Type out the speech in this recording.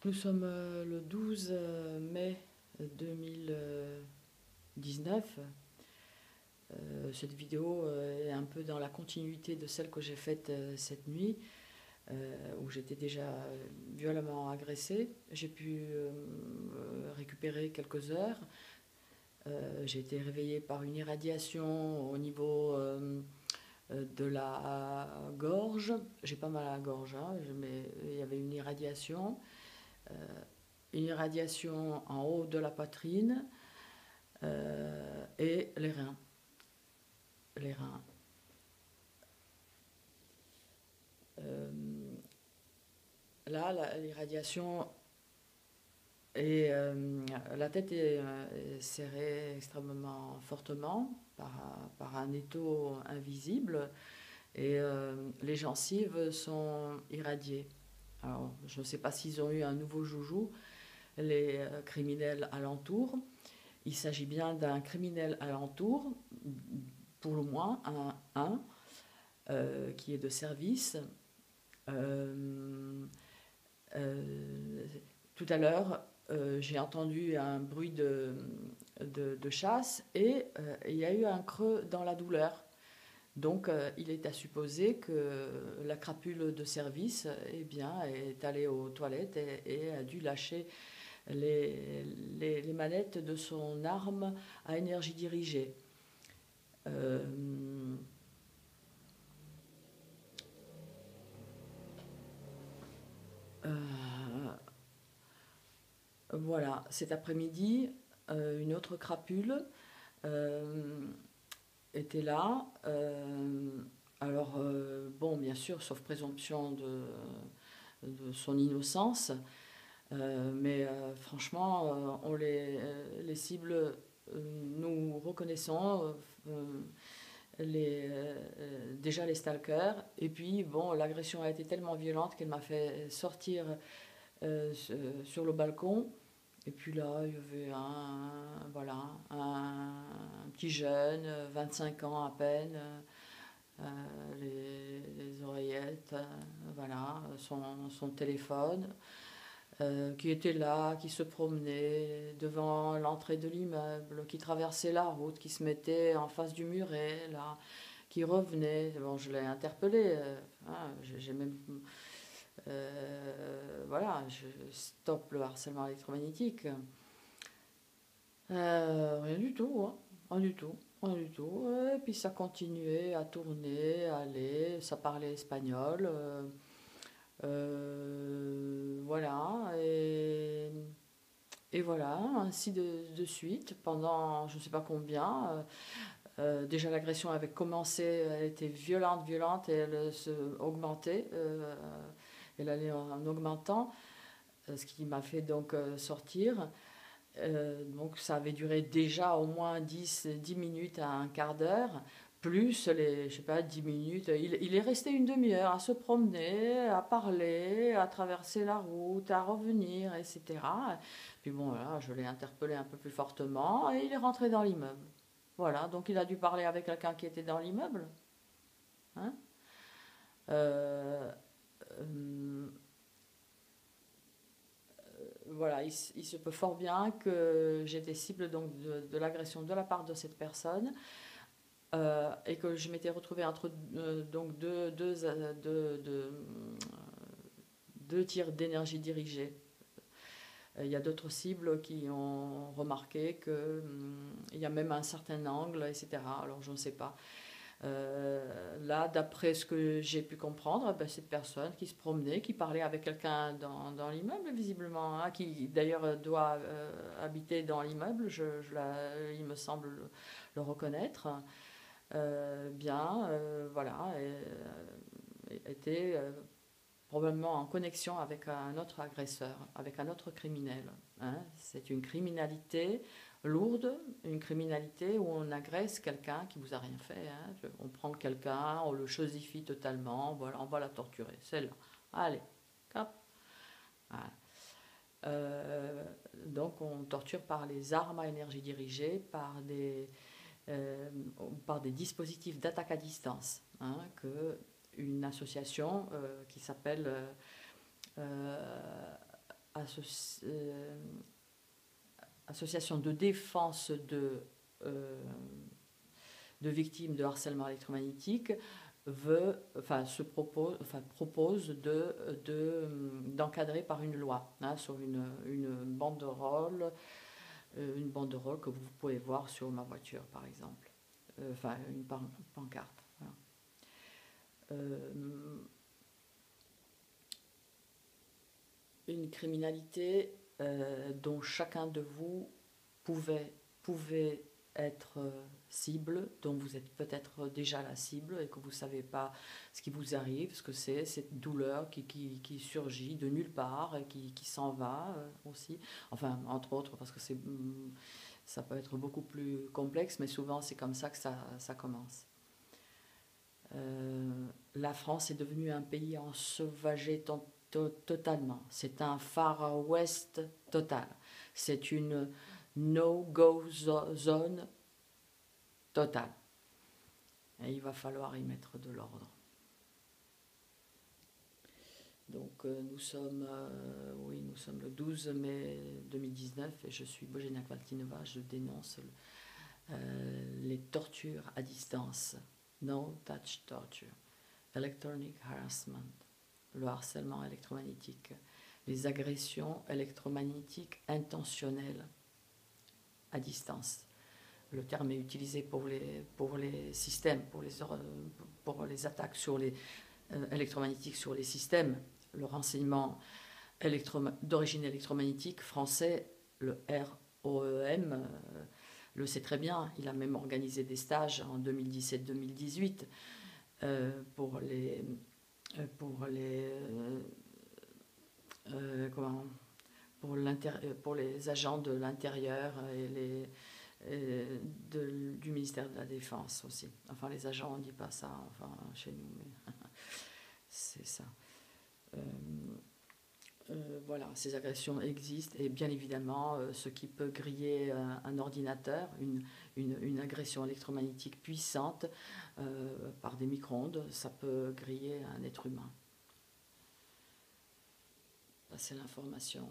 Nous sommes le 12 mai 2019. Cette vidéo est un peu dans la continuité de celle que j'ai faite cette nuit, où j'étais déjà violemment agressée. J'ai pu récupérer quelques heures. J'ai été réveillée par une irradiation au niveau de la gorge. J'ai pas mal à la gorge, hein, mais il y avait une irradiation en haut de la poitrine et les reins. Les reins. Euh, Là, l'irradiation et la tête est serrée extrêmement fortement par un étau invisible et les gencives sont irradiées. Alors, je ne sais pas s'ils ont eu un nouveau joujou, les criminels alentours. Il s'agit bien d'un criminel alentour, pour le moins un qui est de service. Euh, euh, Tout à l'heure, j'ai entendu un bruit de chasse et il y a eu un creux dans la douleur. Donc, il est à supposer que la crapule de service eh bien, est allée aux toilettes et a dû lâcher les manettes de son arme à énergie dirigée. Euh, euh, voilà, cet après-midi, une autre crapule euh, était là. Alors, bon, bien sûr, sauf présomption de son innocence, mais franchement, les cibles, nous reconnaissons déjà les stalkers. Et puis, bon, l'agression a été tellement violente qu'elle m'a fait sortir sur le balcon. Et puis là, il y avait voilà, un petit jeune, 25 ans à peine, les oreillettes, voilà, son téléphone, qui était là, qui se promenait devant l'entrée de l'immeuble, qui traversait la route, qui se mettait en face du muret, là, qui revenait. Bon, je l'ai interpellé, hein, j'ai même... voilà, je stoppe le harcèlement électromagnétique. Rien du tout, hein. Rien du tout. Rien du tout. Et puis ça continuait à tourner, à aller, ça parlait espagnol. Voilà. Et voilà, ainsi de suite, pendant je ne sais pas combien. Déjà l'agression avait commencé, elle était violente, violente, et elle se augmentait. Elle allait en augmentant, ce qui m'a fait donc sortir. Donc ça avait duré déjà au moins 10 minutes à un quart d'heure, plus les, je sais pas, 10 minutes. Il est resté une demi-heure à se promener, à parler, à traverser la route, à revenir, etc. Puis bon, là, je l'ai interpellé un peu plus fortement et il est rentré dans l'immeuble. Voilà, donc il a dû parler avec quelqu'un qui était dans l'immeuble. Hein. Euh, euh, voilà, il se peut fort bien que j'étais cible donc de l'agression de la part de cette personne et que je m'étais retrouvée entre donc deux tirs d'énergie dirigée. Il y a d'autres cibles qui ont remarqué qu'il y a même un certain angle, etc. Alors je ne sais pas. Là, d'après ce que j'ai pu comprendre, ben, cette personne qui se promenait, qui parlait avec quelqu'un dans l'immeuble, visiblement, hein, qui d'ailleurs doit habiter dans l'immeuble, il me semble le reconnaître, bien, voilà, était probablement en connexion avec un autre agresseur, avec un autre criminel. Hein. C'est une criminalité lourde, une criminalité où on agresse quelqu'un qui vous a rien fait. Hein. On prend quelqu'un, on le chosifie totalement, voilà, on va la torturer. Celle-là. Allez, cap. Voilà. Euh, donc on torture par les armes à énergie dirigée, euh, par des dispositifs d'attaque à distance, hein, que une association qui s'appelle association de défense de victimes de harcèlement électromagnétique propose d'encadrer par une loi, hein, sur une banderole que vous pouvez voir sur ma voiture, par exemple. Une pancarte. Voilà. Une criminalité dont chacun de vous pouvait être cible, dont vous êtes peut-être déjà la cible et que vous ne savez pas ce qui vous arrive, ce que c'est, cette douleur qui surgit de nulle part et qui s'en va aussi. Enfin, entre autres, parce que ça peut être beaucoup plus complexe, mais souvent c'est comme ça que ça commence. La France est devenue un pays ensauvagé totalement. C'est un Far West total. C'est une no-go zone totale. Et il va falloir y mettre de l'ordre. Donc nous sommes le 12 mai 2019 et je suis Božena Kvaltinova, je dénonce les tortures à distance, no touch torture, electronic harassment, le harcèlement électromagnétique, les agressions électromagnétiques intentionnelles à distance. Le terme est utilisé pour les systèmes, pour les attaques électromagnétiques sur les systèmes. Le renseignement d'origine électromagnétique français, le ROEM, le sait très bien. Il a même organisé des stages en 2017-2018 pour les agents de l'intérieur et du ministère de la Défense aussi. Enfin, les agents, on ne dit pas ça, enfin, chez nous, mais c'est ça. Voilà, ces agressions existent et bien évidemment, ce qui peut griller un ordinateur, une agression électromagnétique puissante par des micro-ondes, ça peut griller un être humain. C'est l'information.